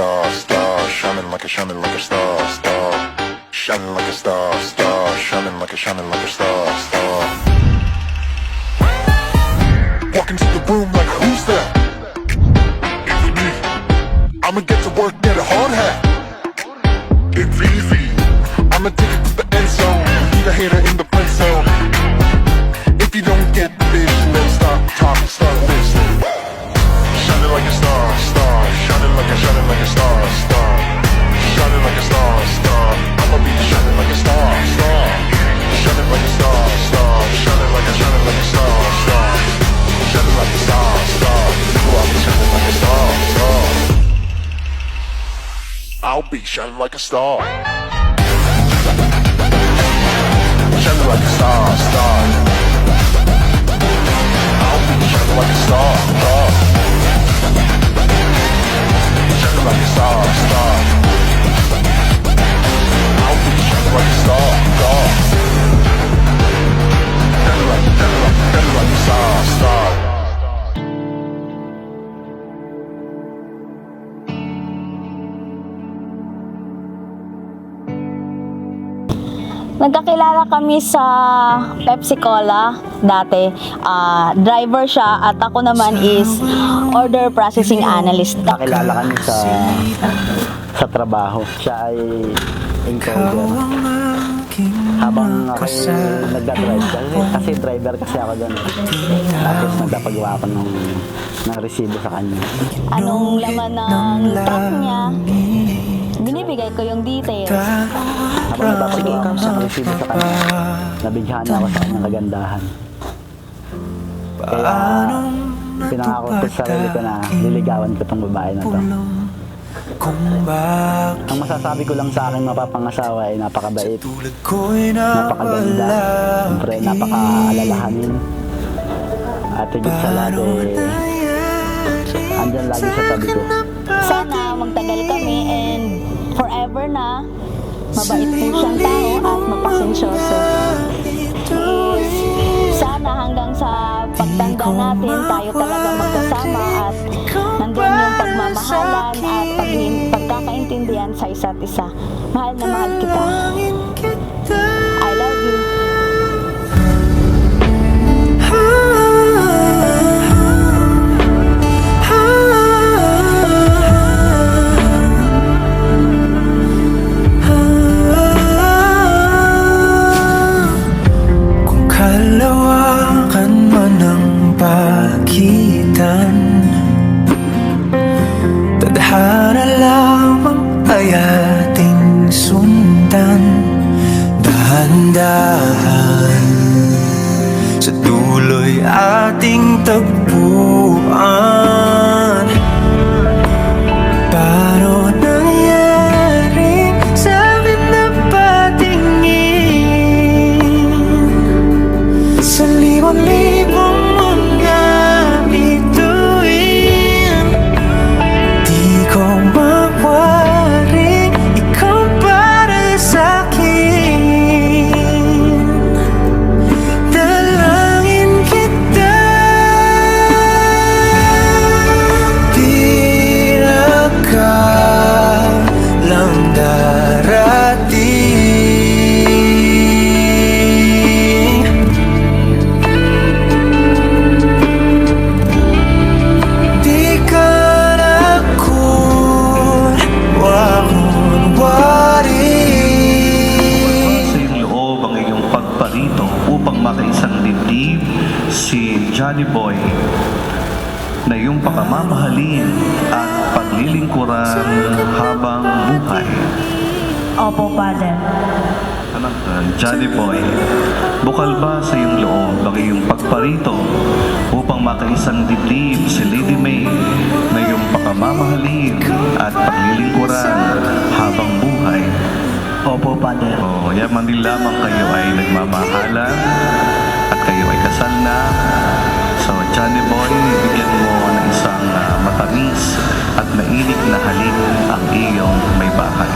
star, star, shining like a star, star, shining like a star, star, shining like a star, star. Walk into the room like who's that? It's me. I'ma get to work, get a hard hat. It's easy. I'ma take it to the end zone. Need a hater in the friend zone. If you don't get the vision, then stop talking, start listening. Shining like a star, star, shining like a star, star, shining like a star, star. I'ma be shining like a star, star, shining like a star, star, shining like a star, star, shining like a star, star. I'll be shining like a star, star. I'll be shining like a star. Shining like a star, star. I'll be shining like a star, star. Shining like a star, star. I'll be shining like a star, star. Shining like a star, star. Nagkakilala kami sa Pepsi Cola dati. Driver siya at ako naman is order processing analyst. Nakilala kami sa trabaho. Siya ay encoder. Habang ako nagdadrive kasi driver kasi ako doon. Tapos nagpapagawa ako ng resibo sa kanya. Anong laman ng truck niya? Binibigay ko yung details. Habang nagpapagawa ako ng resibo sa kanya, nabigyan ako sa kanyang kagandahan. Kaya pinangako ko sa sarili ko na liligawan ko tong babae na to. Ang masasabi ko lang sa aking mapapangasawa ay napakabait, napakaganda, siyempre napaka-alalahanin, at higit sa lahat andyan lagi sa tabi ko. Sana magtagal kami and forever na. Mabait po siyang tao at mapasensyoso. Sana hanggang sa pagtanda natin tayo talaga magkasama at nandun yung pagmamahalan at pagkakaintindihan sa isa't isa. Mahal na mahal kita. I love you. Kalawakan man ang pagitan, tadhana lamang ay ating sundan. Dahan-dahan sa dulo'y ating tagpuan. Paano nangyari sa amin na patingin sa libon-libong mga bituin? Di ko mawaring ikaw para sa'kin. Dalangin kita, di na ka lang darating. Di ka na kunwari. Sa iyong loob ang iyong pagparito upang makaisang dibdib si Johnny Boy na iyong pakamamahalin at paglilingkuran habang buhay. Opo, Father. Johnny Boy, bukal ba sa iyong loob ang iyong pagparito upang makaisang dibdib si Lady May na iyong pakamamahalin at paglilingkuran habang buhay? Opo, Father. Yaman din lamang kayo ay nagmamahalan at kayo ay kasal na. So, Johnny Boy, bigyan mo ng isang matamis at mainit na halik ang iyong may bahay.